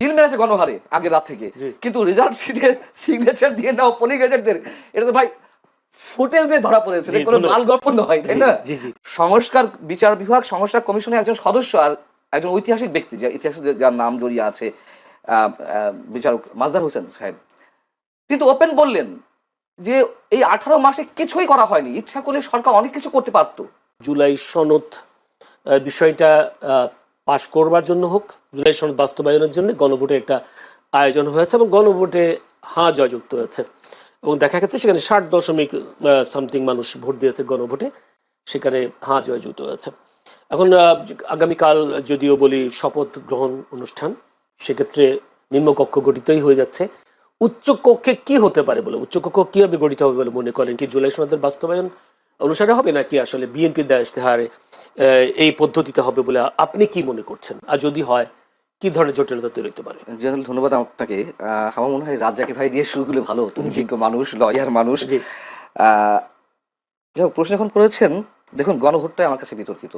Hill মেরেছে গণহারে আগের রাত থেকে, কিন্তু রেজাল্ট শিটে সিগনেচার দিয়ে নাও পোলিং এজেন্টদের, এটা তো ভাই ফুটেজে ধরা পড়েছে, কোনো লাল গল্প নয়, তাই না? সংস্কার বিচার বিভাগ সংস্কার কমিশনের একজন সদস্য আর একজন ঐতিহাসিক ব্যক্তি, যে ইতিহাসে যার নাম জড়িয়ে আছে, বিচারক মাজদার হোসেন সাহেব, কিন্তু ওপেন বললেন যে এই 18 মাসে কিছুই করা হয়নি, ইচ্ছা করলে সরকার অনেক কিছু করতে পারত। জুলাই সনদ বিষয়টা পাশ করবার জন্য হোক, জুলাই সনদ বাস্তবায়নের জন্য গণভোটের একটা আয়োজন হয়েছে এবং গণভোটে হাঁ জয়যুক্ত হয়েছে এবং দেখা গেছে সেখানে 60.something মানুষ ভোট দিয়েছে গণভোটে, সেখানে হাঁ জয়যুক্ত হয়েছে। এখন আগামীকাল যদিও বলি শপথ গ্রহণ অনুষ্ঠান, সেক্ষেত্রে নিম্নকক্ষ গঠিতই হয়ে যাচ্ছে। উচ্চকক্ষে কি হতে পারে বলে, উচ্চকক্ষ কিভাবে গঠিত হবে বলে মনে করেন? কি জুলাই সনদের বাস্তবায়ন অনুসারে হবে নাকি আসলে বিএনপির দেয়া ইশতেহারে এই পদ্ধতিতে হবে বলে আপনি কি মনে করছেন? আর যদি হয় কি ধরনের জটিলতা তৈরি হতে পারে? জেনারেল ধন্যবাদ আপনাকে। আমার মনে হয় রাজ্জাকি ভাই দিয়ে শুরু করলে ভালো হতো, যোগ্য মানুষ, লয়ার মানুষ। যাই হোক, প্রশ্ন এখন করেছেন, দেখুন গণভোটটাই আমার কাছে বিতর্কিত,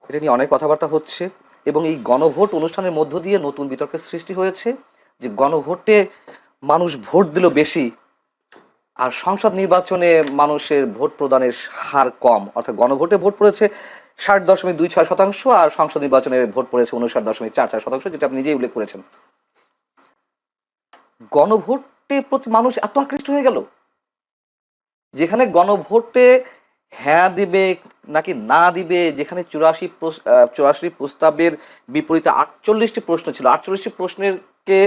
এটা নিয়ে অনেক কথাবার্তা হচ্ছে এবং এই গণভোট অনুষ্ঠানের মধ্য দিয়ে নতুন বিতর্কের সৃষ্টি হয়েছে যে গণভোটে মানুষ ভোট দিল বেশি আর সংসদ নির্বাচনে মানুষের ভোট প্রদানের হার কম, অর্থাৎ গণভোটে ভোট পড়েছে 60.26% আর সংসদ নির্বাচনে ভোট পড়েছে 59.44%, যেটা আপনি নিজেই উল্লেখ করেছেন। গণভোটের প্রতি মানুষ এত আকৃষ্ট হয়ে গেল, যেখানে গণভোটে হ্যাঁ দিবে নাকি না দিবে, যেখানে 84 প্রস্তাবের বিপরীতে 48টি প্রশ্ন ছিল, 48টি প্রশ্নের কে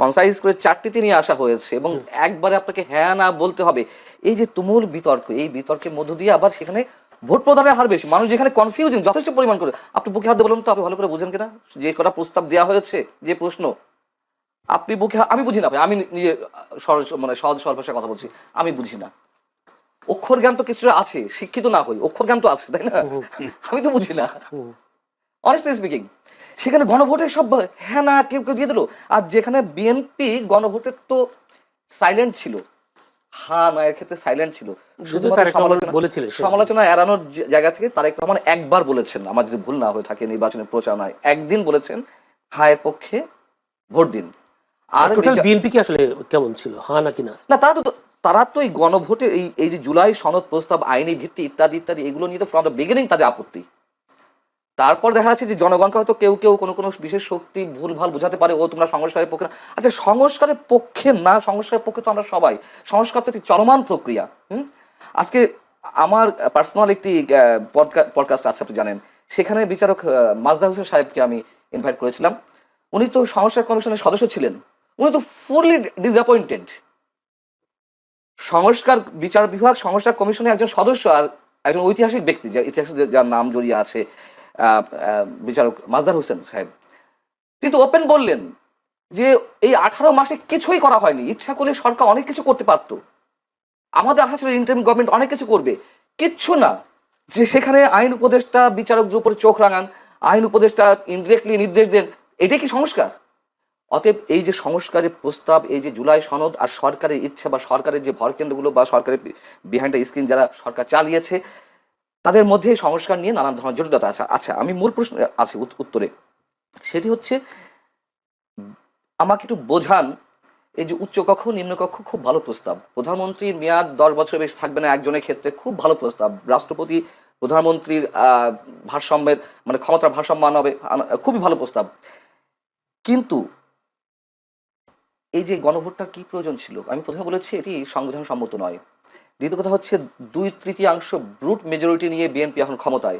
কনসাইজ করে 4টিতে নিয়ে আসা হয়েছে এবং একবারে আপনাকে হ্যাঁ না বলতে হবে। এই যে তুমুল বিতর্ক, এই বিতর্কের মধ্য দিয়ে আবার সেখানে ভোট প্রদানের হার বেশি, মানুষ যেখানে কনফিউজিং যথেষ্ট পরিমাণ করে। আপনি বুকে হাত দিয়ে বলুন তো, আপনি ভালো করে বুঝেন কিনা যে কটা প্রস্তাব দেওয়া হয়েছে, যে প্রশ্ন আপনি বুকে, আমি বুঝি না ভাই, আমি নিজে সহজ সরল ভাষায় কথা বলছি, আমি বুঝি না। অক্ষর জ্ঞান তো কিছু আছে, শিক্ষিত না হই, অক্ষর জ্ঞান তো আছে, তাই না? আমি তো বুঝি না, অনেস্টলি স্পিকিং। সেখানে গণভোটের সব হ্যাঁ না কেউ কেউ দিয়ে দিল, আর যেখানে বিএনপি গণভোটের তো সাইলেন্ট ছিল, হ্যাঁ না এর ক্ষেত্রে সাইলেন্ট ছিল, শুধু সমালোচনা এড়ানোর জায়গা থেকে তারেক রহমান একবার বলেছেন, আমার যদি ভুল না হয়ে থাকে নির্বাচনের প্রচারণায়, একদিন বলেছেন হায়ের পক্ষে ভোট দিন। আর টোটাল বিএনপি কি আসলে কেমন ছিল, হ্যাঁ নাকি না? না, তারা তো এই গণভোটের এই যে জুলাই সনদ প্রস্তাব, আইনি ভিত্তি ইত্যাদি ইত্যাদি, এগুলো নিয়ে তো ফ্রম দ্য বিগিনিং তাদের আপত্তি। তারপর দেখা যাচ্ছে যে জনগণকে হয়তো কেউ কেউ কোনো কোনো বিশেষ শক্তি ভুলভাল বোঝাতে পারে, ও তোমরা সংস্কারের পক্ষে না। আচ্ছা, সংস্কারের পক্ষে না, সংস্কারের পক্ষে তো আমরা সবাই। সংস্কার তো একটি চলমান প্রক্রিয়া। আজকে আমার পার্সোনাল একটি পডকাস্ট আছে, আপনি জানেন, সেখানে বিচারক মাজদার হোসেন সাহেবকে আমি ইনভাইট করেছিলাম। উনি তো সংস্কার কমিশনের সদস্য ছিলেন, উনি তো ফুললি ডিসঅ্যাপয়েন্টেড। সংস্কার বিচার বিভাগ সংস্কার কমিশনের একজন সদস্য আর একজন ঐতিহাসিক ব্যক্তি, যে ইতিহাসে যার নাম জড়িয়ে আছে, বিচারক মাজদার হোসেন সাহেব, কিন্তু ওপেন বললেন যে এই 18 মাসে কিছুই করা হয়নি, ইচ্ছা করলে সরকার অনেক কিছু করতে পারত, আমাদের আশা ছিল ইন্টারিম গভর্নমেন্ট অনেক কিছু করবে, কিচ্ছু না। যে সেখানে আইন উপদেষ্টা বিচারকদের উপরে চোখ রাঙান, আইন উপদেষ্টা ইনডিরেক্টলি নির্দেশ দেন, এটাই কি সংস্কার? অতএব এই যে সংস্কারের প্রস্তাব, এই যে জুলাই সনদ আর সরকারের ইচ্ছা বা সরকারের যে ভরকেন্দ্রগুলো বা সরকারের বিহাইন্ড দ্য স্ক্রিন যারা সরকার চালিয়েছে, তাদের মধ্যে সংস্কার নিয়ে নানান ধরনের জটিলতা আছে। আচ্ছা, আমি মূল প্রশ্ন আছে উত্তরে, সেটি হচ্ছে আমাকে একটু বোঝান, এই যে উচ্চকক্ষ নিম্নকক্ষ খুব ভালো প্রস্তাব, প্রধানমন্ত্রীর মেয়াদ 10 বছর বেশি থাকবে না একজনের ক্ষেত্রে, খুব ভালো প্রস্তাব, রাষ্ট্রপতি প্রধানমন্ত্রীর ভারসাম্যের মানে ক্ষমতার ভারসাম্য হবে, খুবই ভালো প্রস্তাব। কিন্তু এই যে গণভোটটার কি প্রয়োজন ছিল? আমি প্রথমে বলেছি এটি সংবিধান সম্মত নয়। দ্বিতীয় কথা হচ্ছে 2/3 ব্রুট মেজরিটি নিয়ে বিএনপি এখন ক্ষমতায়।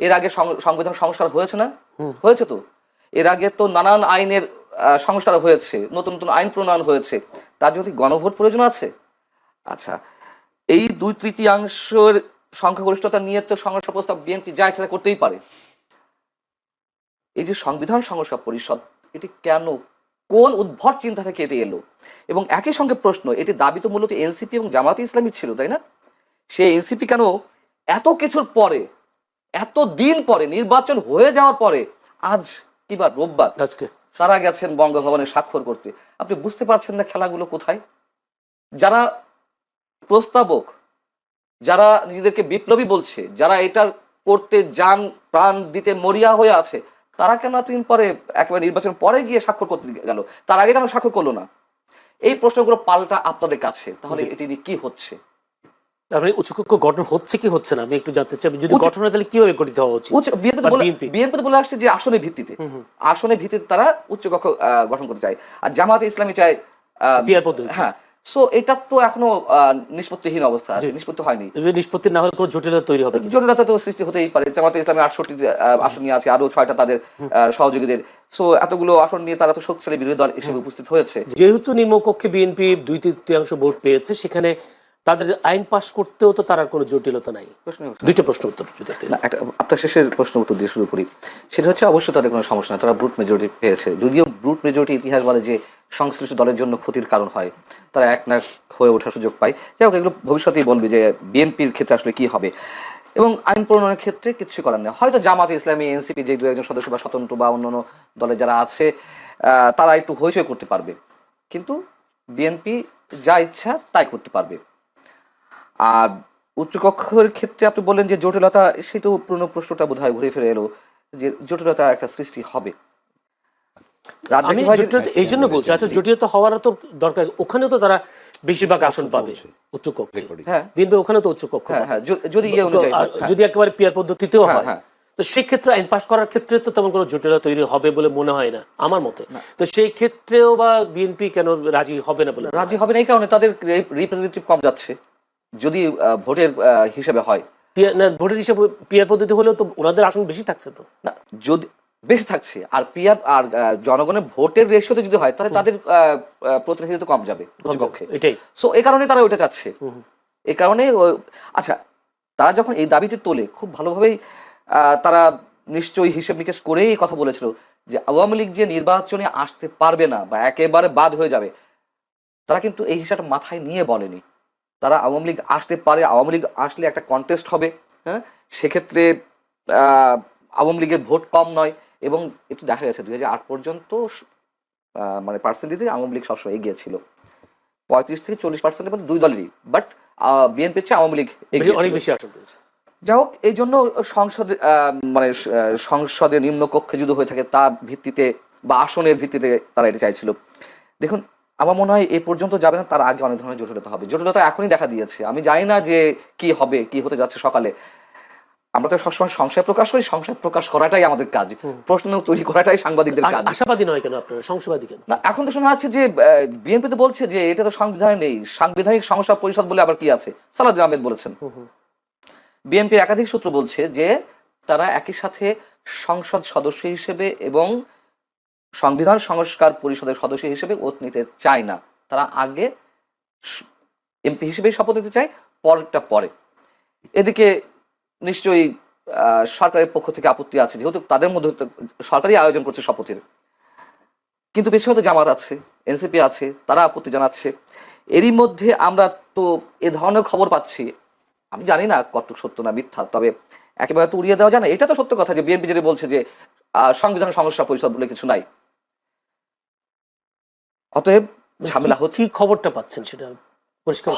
এর আগে সংবিধান সংস্কার হয়েছে না? হয়েছে তো। এর আগে তো নানান আইনের সংস্কার হয়েছে, নতুন নতুন আইন প্রণয়ন হয়েছে, তার জন্য গণভোট প্রয়োজন আছে? আচ্ছা, এই 2/3 সংখ্যাগরিষ্ঠতা নিয়ে তো সংস্কার প্রস্তাব বিএনপি যা ইচ্ছা করতেই পারে। এই যে সংবিধান সংস্কার পরিষদ, এটি কেন, কোন উদ্ভট চিন্তা থেকে এটি এলো? এবং একই সঙ্গে প্রশ্ন, এটি দাবি তো মূলত এনসিপি এবং জামায়াতে ইসলামী ছিল, তাই না? সেই এনসিপি কেন এত কিছুর পরে, এত দিন পরে, নির্বাচন হয়ে যাওয়ার পরে, আজ কিবার রোববার আজকে তারা গেছেন বঙ্গভবনে স্বাক্ষর করতে? আপনি বুঝতে পারছেন না খেলাগুলো কোথায়? যারা প্রস্তাবক, যারা নিজেদেরকে বিপ্লবী বলছে, যারা এটার করতে যান প্রাণ দিতে মরিয়া হয়ে আছে, তারা কেন এতদিন পরে একেবারে নির্বাচন পরে গিয়ে স্বাক্ষর করতে গেল, তার আগে কেন স্বাক্ষর করলো না? এই প্রশ্নগুলো পাল্টা আপনাদের কাছে। তাহলে এটি দিয়ে কি হচ্ছে? তারপরে উচ্চকক্ষ গঠন হচ্ছে কি হচ্ছে না আমি একটু জানতে চাই। যদি গঠন হয় তাহলে কিভাবে গঠিত হওয়া উচিত? বিএনপি বলে আসছে যে আসনের ভিত্তিতে, আসনের ভিত্তিতে তারা উচ্চকক্ষ গঠন করতে চায়, আর জামায়াতে ইসলামী চায় পিয়ার পদ্ধতি। হ্যাঁ, সো এটা তো এখনো নিষ্পত্তিহীন অবস্থা আছে, নিষ্পত্তি হয়নি। নিষ্পত্তি না হলে কোনো জটিলতা তৈরি হবে, জটিলতা তো সৃষ্টি হতেই পারে। জামায়াতে ইসলামী 68 আসন নিয়ে আছে, আরো 6টা তাদের সহযোগীদের। সো এতগুলো আসন নিয়ে তারা তো শক্তিশালী বিরোধী দল হিসেবে উপস্থিত হয়েছে। যেহেতু নিম্নকক্ষে বিএনপি 2/3 ভোট পেয়েছে, সেখানে তাদের আইন পাশ করতেও তো তার কোনো জটিলতা নাই। দুইটা প্রশ্ন উত্তর যদি আপনার শেষের প্রশ্ন উত্তর দিয়ে শুরু করি। সেটা হচ্ছে অবশ্যই তাদের কোনো সমস্যা না, তারা ব্রুট মেজরিটি পেয়েছে। যদিও ব্রুট মেজরিটি ইতিহাস বলে যে সংশ্লিষ্ট দলের জন্য ক্ষতির কারণ হয়, তারা এক না হয়ে ওঠার সুযোগ পায়। যাই হোক, এগুলো ভবিষ্যতেই বলবে যে বিএনপির ক্ষেত্রে আসলে কি হবে। এবং আইন প্রণয়নের ক্ষেত্রে কিছু করার নেই। হয়তো জামাত ইসলামী, এনসিপি যে 2-1 জন সদস্য বা স্বতন্ত্র বা অন্যান্য দলে যারা আছে তারা একটু হইচই করতে পারবে, কিন্তু বিএনপি যা ইচ্ছা তাই করতে পারবে। আর উচ্চকক্ষের ক্ষেত্রে আপনি বললেন যে জটিলতা, সেটাও পুরনো প্রশ্নটা বোধহয় ঘুরে ফিরে এলো যে জটিলতা একটা সৃষ্টি হবে। আমি জটিলতা এই জন্য বলছি, আচ্ছা জটিলতা হওয়ার তো দরকার, ওখানেও তো তারা বেশিরভাগ আসন পাবে উচ্চকক্ষে। হ্যাঁ, বিএনপি ওখানে তো উচ্চকক্ষ, যদি একেবারে পিয়ার পদ্ধতিতেও হয়, তো সেই ক্ষেত্রে আইন পাশ করার ক্ষেত্রে তো তেমন কোনো জটিলতা তৈরি হবে বলে মনে হয় না আমার মতে। তো সেই ক্ষেত্রেও বা বিএনপি কেন রাজি হবে না? বলে রাজি হবে না এই কারণে তাদের রিপ্রেজেন্টেটিভ কম যাচ্ছে, যদি ভোটের হিসেবে হয়। ভোটের হিসেবে পিয়ার পদ্ধতি হলেও তো ওনাদের আসন বেশি থাকছে, তো না যদি বেশি থাকছে, আর পিয়ার আর জনগণের ভোটের রেশিওতে যদি হয় তাহলে তাদের প্রতিনিধিত্ব কম যাবে উচ্চকক্ষে। এটাই, সো এই কারণে তারা ওইটা চাচ্ছে। এই কারণে আচ্ছা, তারা যখন এই দাবিটি তোলে খুব ভালোভাবেই তারা নিশ্চয়ই হিসেব নিকেশ করেই কথা বলেছিল যে আওয়ামী লীগ যে নির্বাচনে আসতে পারবে না বা একেবারে বাদ হয়ে যাবে, তারা কিন্তু এই হিসাবটা মাথায় নিয়ে বলেনি। তারা আওয়ামী লীগ আসতে পারে, আওয়ামী লীগ আসলে একটা কন্টেস্ট হবে, হ্যাঁ, সেক্ষেত্রে আওয়ামী লীগের ভোট কম নয়। এবং একটু দেখা গেছে 2008 পর্যন্ত মানে পার্সেন্টেজে আওয়ামী লীগ সবসময় এগিয়ে ছিল, 35 থেকে 40% মধ্যে দুই দলেরই, বাট বিএনপির চেয়ে আওয়ামী লীগ অনেক বেশি আসন পেয়েছে। যাই হোক, এই জন্য সংসদে মানে সংসদের নিম্নকক্ষে যদি হয়ে থাকে তার ভিত্তিতে বা আসনের ভিত্তিতে তারা এটা চাইছিল। দেখুন, আমার মনে হয় এই পর্যন্ত যাবে না, তার আগে অনেক ধরনের জটিলতা হবে। জটিলতা এখনই দেখা দিয়েছে, আমি জানি না যে কি হবে, কি হতে যাচ্ছে সকালে। আমরা তো সবসময় সংশয় প্রকাশ করি, সংশয় প্রকাশ করাটাই আমাদের কাজ, প্রশ্ন তৈরি করাটাই সাংবাদিকদের কাজ। আশাবাদী নয় কেন আপনারা, সংশয়বাদী কেন? না, এখন তো শোনা যাচ্ছে যে বিএনপি তো বলছে যে এটা তো সংবিধানে নেই, সাংবিধানিক সংস্থা পরিষদ বলে আবার কি আছে, সালাউদ্দিন আহমেদ বলেছেন। বিএনপির একাধিক সূত্র বলছে যে তারা একই সাথে সংসদ সদস্য হিসেবে এবং সংবিধান সংস্কার পরিষদের সদস্য হিসেবে ওত নিতে চায় না, তারা আগে এমপি হিসেবে শপথ নিতে চায়, পরেরটা পরে। এদিকে নিশ্চয়ই সরকারের পক্ষ থেকে আপত্তি আছে, যেহেতু তাদের মধ্যে সরকারই আয়োজন করছে শপথের। কিন্তু পেছনে তো জামাত আছে, এনসিপি আছে, তারা আপত্তি জানাচ্ছে। এরই মধ্যে আমরা তো এ ধরনের খবর পাচ্ছি, আমি জানি না কতটুকু সত্য না মিথ্যা, তবে একেবারে তো উড়িয়ে দেওয়া যায় না। এটা তো সত্য কথা যে বিএনপি যেটা বলছে যে সংবিধান সংস্কার পরিষদ বলে কিছু নাই, অতএব ঝামেলা হচ্ছে। কি খবরটা পাচ্ছেন সেটা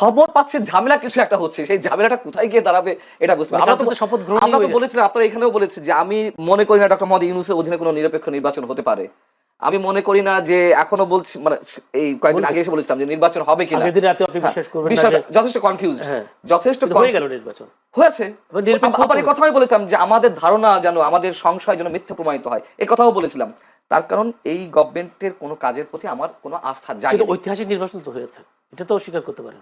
খবর পাচ্ছেন ঝামেলা কিছু একটা হচ্ছে, সেই ঝামেলাটা কোথায় গিয়ে দাঁড়াবে এটা বুঝতে পারছি। আমরা তো বলেছিলাম, আপনারা এখানেও বলেছি যে আমি মনে করি না ডক্টর মোহাম্মদ ইউনূসের অধীনে কোনো নিরপেক্ষ নির্বাচন হতে পারে। আমি মনে করি না যে, এখনো বলছি, মানে এই কয়েকদিন আগে এসে বলেছিলাম যে নির্বাচন হবে কিনা, যথেষ্ট কনফিউজড, যথেষ্ট নির্বাচন হয়েছে। আবার এই কথাই বলেছিলাম যে আমাদের ধারণা যেন, আমাদের সংশয় যেন মিথ্যা প্রমাণিত হয়, এই কথাও বলেছিলাম। তার কারণ এই গভর্নমেন্টের কোনো কাজের প্রতি আমার কোনো আস্থা যায় না। ঐতিহাসিক নির্বাচন তো হয়েছে, এটা তো অস্বীকার করতে পারেন।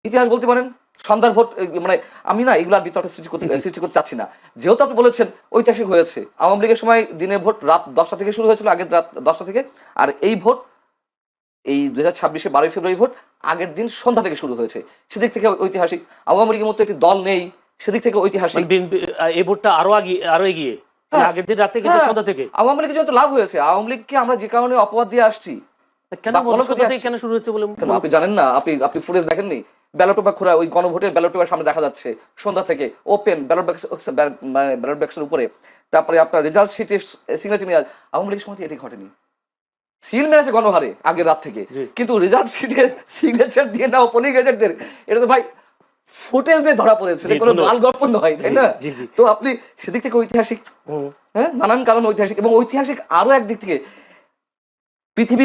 ইতিহাস বলতে পারেন, সন্ধ্যার ভোট, মানে আমি না এগুলার বিতর্ক সৃষ্টি করতে চাচ্ছি না। যেহেতু আপনি বলেছেন ঐতিহাসিক হয়েছে, আওয়ামী লীগের সময় দিনের ভোট রাত 10টা থেকে শুরু হয়েছিল, আগের রাত 10টা থেকে, আর এই ভোট এই 2026 12 ফেব্রুয়ারি ভোট আগের দিন সন্ধ্যা থেকে শুরু হয়েছে, সেদিক থেকে ঐতিহাসিক। আওয়ামী লীগের মতো একটি দল নেই, সেদিক থেকে ঐতিহাসিক। এই ভোটটা আরো এগিয়ে আগের দিন রাতে কিন্তু সন্ধ্যা থেকে আওয়ামী লীগের জন্য লাভ হয়েছে। আওয়ামী লীগকে আমরা যে কারণে অপবাদ দিয়ে আসছি, কেন শুরু হয়েছে বলে আপনি জানেন না? আপনি ফুটেজ দেখেননি? ব্যালট পেপার খোলা, ওই গণভোটের ব্যালট পেপার সামনে দেখা যাচ্ছে সন্ধ্যা থেকে, ওপেন ব্যালট বাক্সের উপরে, তারপরে আপনার রেজাল্ট শিটে সিগনেচার নিয়ে। আওয়ামী লীগের সময় এটি ঘটেনি, সিল মেরেছে গণহারে আগের রাত থেকে, কিন্তু রেজাল্ট শিটে সিগনেচার দিয়ে নাও পোলিং এজেন্টদের, এটা তো ভাই ফুটেজে ধরা পড়েছে, জি, কোনো ধন্যবাদ। লাল গল্প নয়, তাই জি, না? জি, জি। তো আপনি সেদিক থেকে ঐতিহাসিক, হুম। হ্যাঁ, নানান কারণ ঐতিহাসিক, এবং ঐতিহাসিক আরো একদিক থেকে পৃথিবী